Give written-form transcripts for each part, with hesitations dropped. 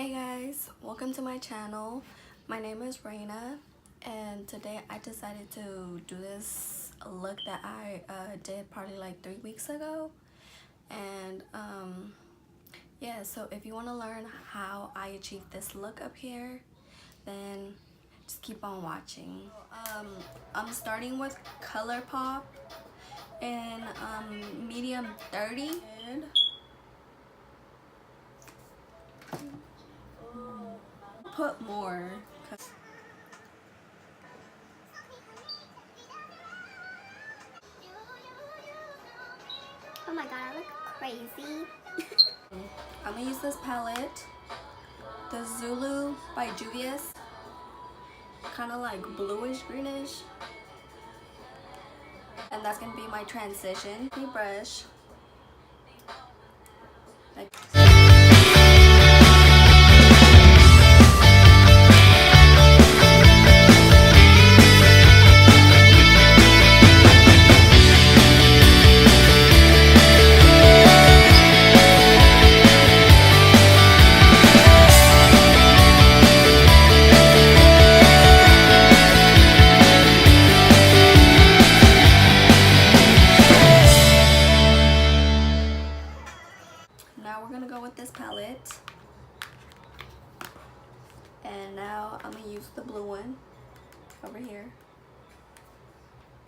Hey guys, welcome to my channel. My name is Xo.Reyna and today I decided to do this look that I did probably like 3 weeks ago. And yeah, so if you want to learn how I achieved this look up here, then just keep on watching. I'm starting with Colourpop in medium 30. Put more. Oh my god, I look crazy. I'm gonna use this palette, the Zulu by Juvias, kind of like bluish greenish, and that's gonna be my transition. My brush, like. Now we're gonna go with this palette, and now I'm gonna use the blue one over here.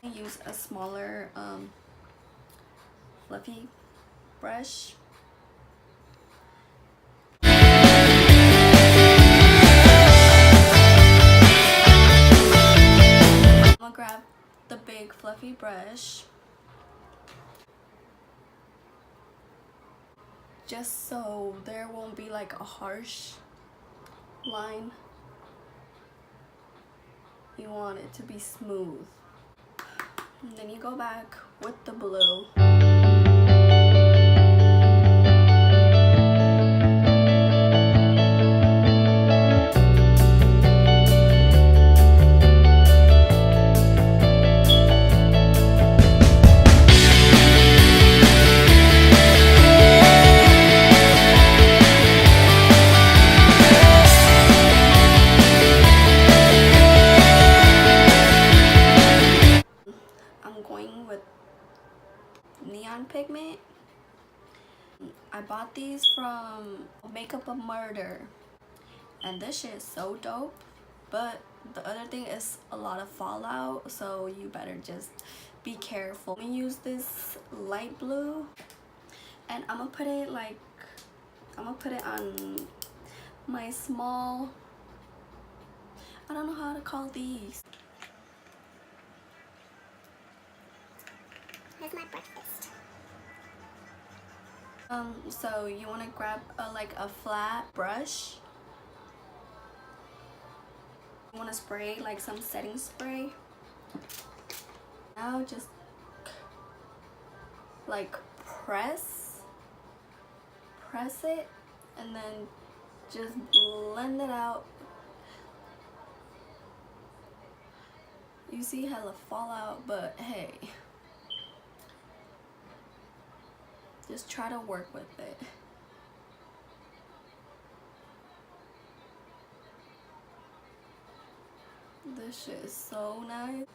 I use a smaller fluffy brush. I'm gonna grab the big fluffy brush, just so there won't be like a harsh line. You want it to be smooth. And then you go back with the blue. Neon pigment. I bought these from Makeupamurder, and this shit is so dope, but the other thing is a lot of fallout, so you better just be careful. I'm gonna use this light blue, and I'm gonna put it on my small, I don't know how to call these. Here's my breakfast. So you want to grab like a flat brush. You want to spray like some setting spray. Now just like press it, and then just blend it out. You see hella fallout, but hey, just try to work with it. This shit is so nice.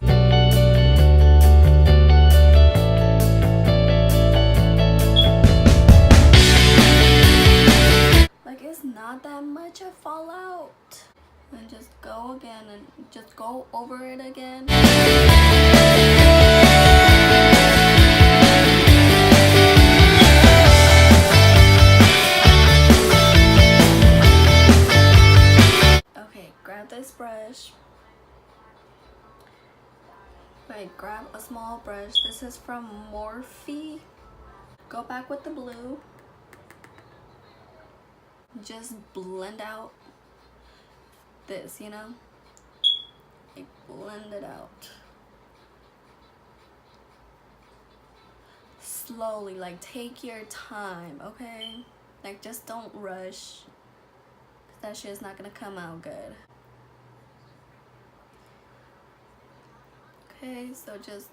Like, it's not that much of fallout. And just go again and just go over it again. This brush, like grab a small brush. This is from Morphe. Go back with the blue, just blend out this, you know, like blend it out slowly, like take your time, okay? Like just don't rush, 'cause that shit's not gonna come out good. Okay, so just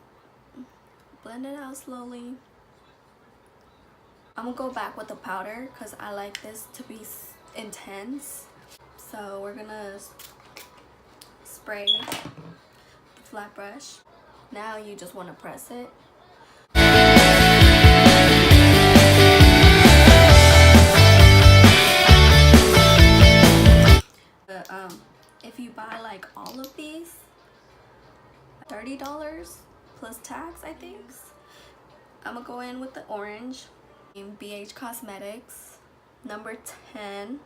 blend it out slowly. I'm gonna go back with the powder because I like this to be intense. So we're gonna spray the flat brush. Now you just want to press it. If you buy like all of these, $30 plus tax, I think. I'm gonna go in with the orange in Bhcosmetics, number 10.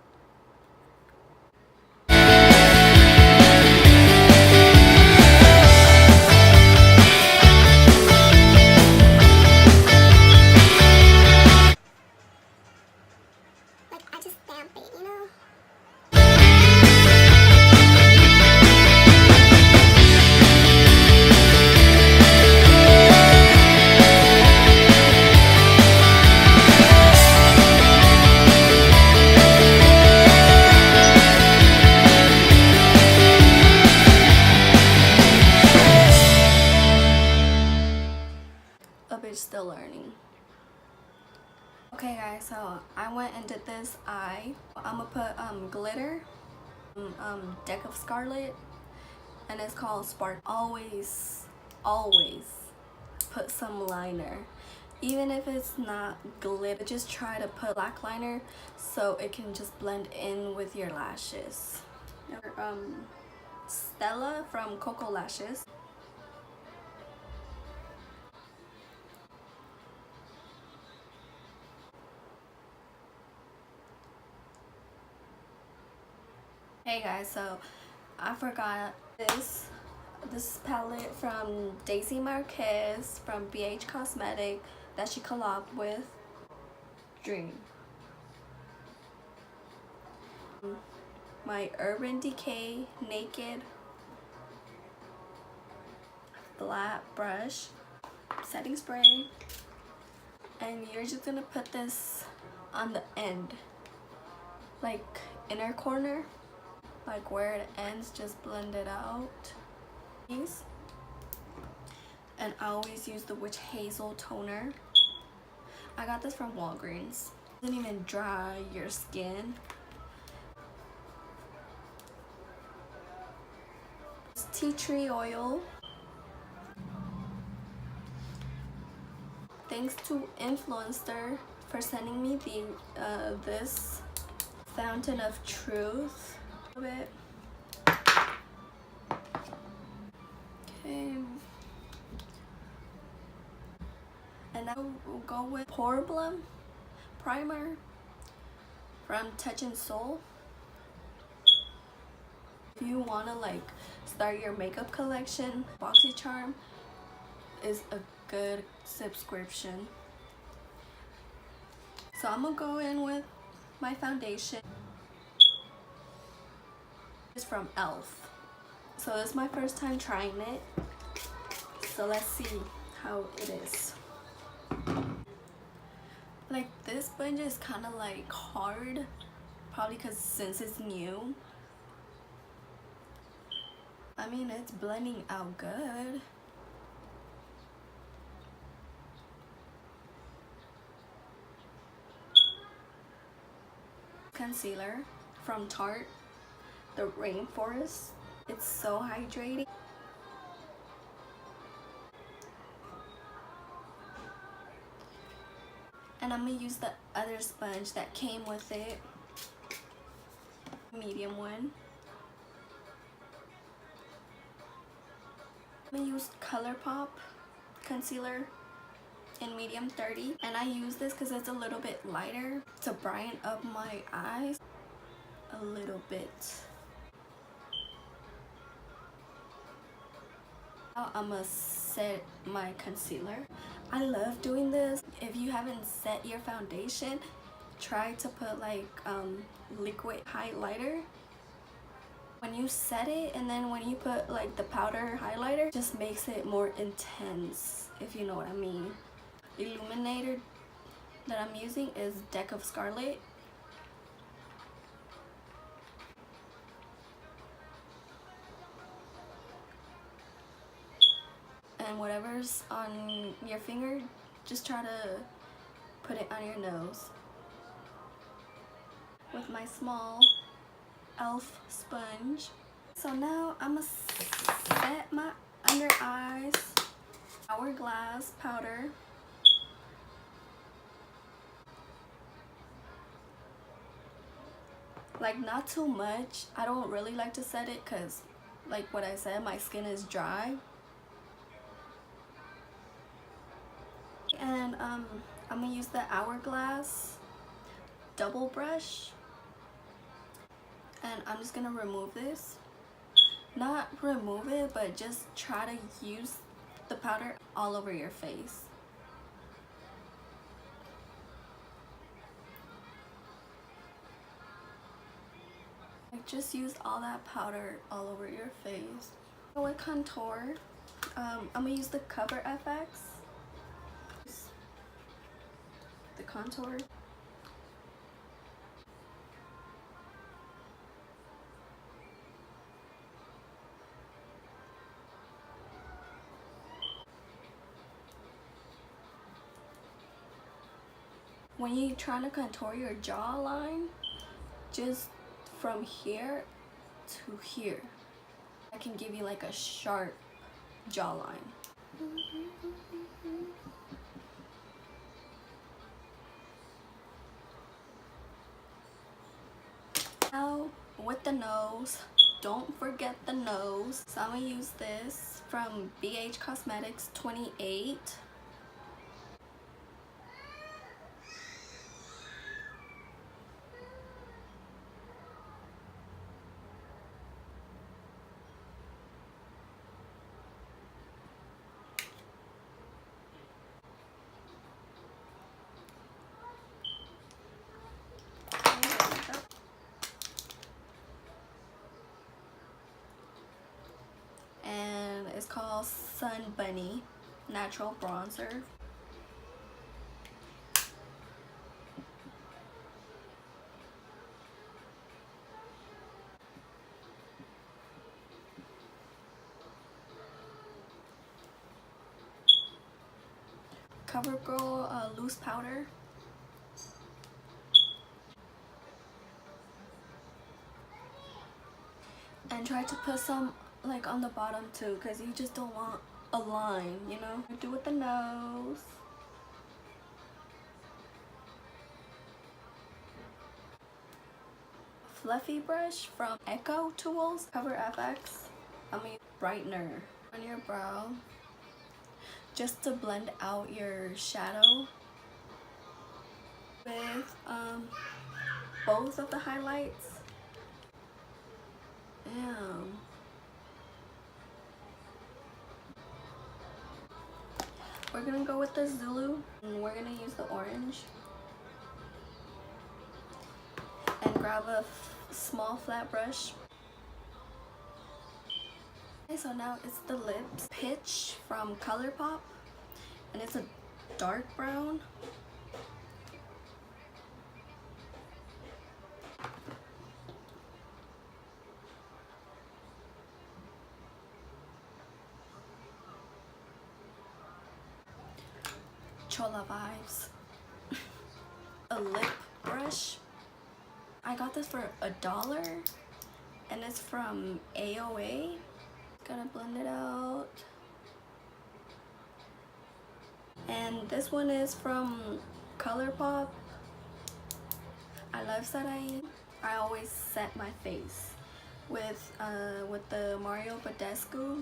Like, I just stamp it, you know? A bitch still learning. Okay guys, so I went and did this eye. I'm gonna put glitter, Deckofscarlet, and it's called Spark. Always put some liner. Even if it's not glitter, just try to put black liner so it can just blend in with your lashes. Stella from Kokolashes. Hey guys, so I forgot this palette from Daisymarquez from Bhcosmetic that she collabed with Dream. My Urban Decay Naked flat brush, setting spray, and you're just gonna put this on the end, like inner corner, like where it ends, just blend it out. And I always use the Witch Hazel toner. I got this from Walgreens. It doesn't even dry your skin. It's tea tree oil. Thanks to Influencer for sending me the this Fountainoftruth. A bit. Okay. And now we'll go with Pore Blum primer from Touch and Soul. If you want to like start your makeup collection, BoxyCharm is a good subscription. So I'm gonna go in with my foundation. It's from e.l.f. So this is my first time trying it. So let's see how it is. Like, this sponge is kind of like hard, probably because since it's new. I mean, it's blending out good. Concealer from Tarte, the Rainforest. It's so hydrating. And I'm gonna use the other sponge that came with it, medium one. I'm gonna use Colourpop concealer in medium 30, and I use this because it's a little bit lighter to brighten up my eyes a little bit. Now I'm gonna set my concealer. I love doing this. If you haven't set your foundation, try to put like liquid highlighter when you set it, and then when you put like the powder highlighter, just makes it more intense, if you know what I mean. Illuminator that I'm using is Deckofscarlet. And whatever's on your finger, just try to put it on your nose. with my small elf sponge. So now I'm gonna set my under eyes Hourglass powder. Like, not too much. I don't really like to set it because, like what I said, my skin is dry. And I'm gonna use the Hourglass double brush, and I'm just gonna remove this. Not remove it, but just try to use the powder all over your face. Like, just use all that powder all over your face. With contour, I'm gonna use the Coverfx. The contour. When you're trying to contour your jawline, just from here to here, I can give you like a sharp jawline. Now with the nose, don't forget the nose. So I'm gonna use this from Bhcosmetic 28. And it's called Sun Bunny Natural Bronzer. CoverGirl loose powder. And try to put some like on the bottom too, because you just don't want a line, you know. Do with the nose. Fluffy brush from Echo Tools, Coverfx. Brightener on your brow, just to blend out your shadow with both of the highlights. Damn. We're gonna go with the Zulu, and we're gonna use the orange. And grab a small flat brush. Okay, so now it's the lips. Pitch from Colourpop, and it's a dark brown. Chola vibes. A lip brush. I got this for $1, and it's from AOA. Gotta blend it out. And this one is from Colourpop. I love setting. I always set my face with the Mario Badescu.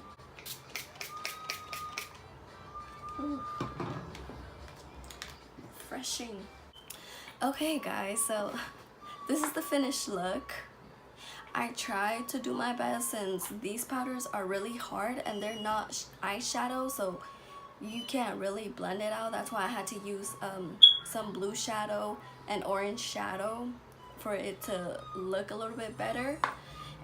Refreshing. Okay guys, so this is the finished look. I tried to do my best since these powders are really hard and they're not eyeshadow, so you can't really blend it out. That's why I had to use some blue shadow and orange shadow for it to look a little bit better.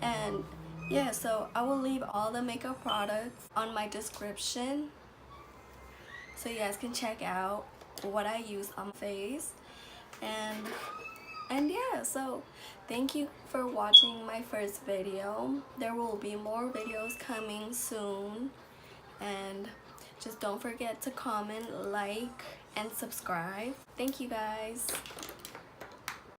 And yeah, so I will leave all the makeup products on my description so you guys can check out what I use on my face. And yeah, so thank you for watching my first video. There will be more videos coming soon, and just don't forget to comment, like, and subscribe. Thank you guys.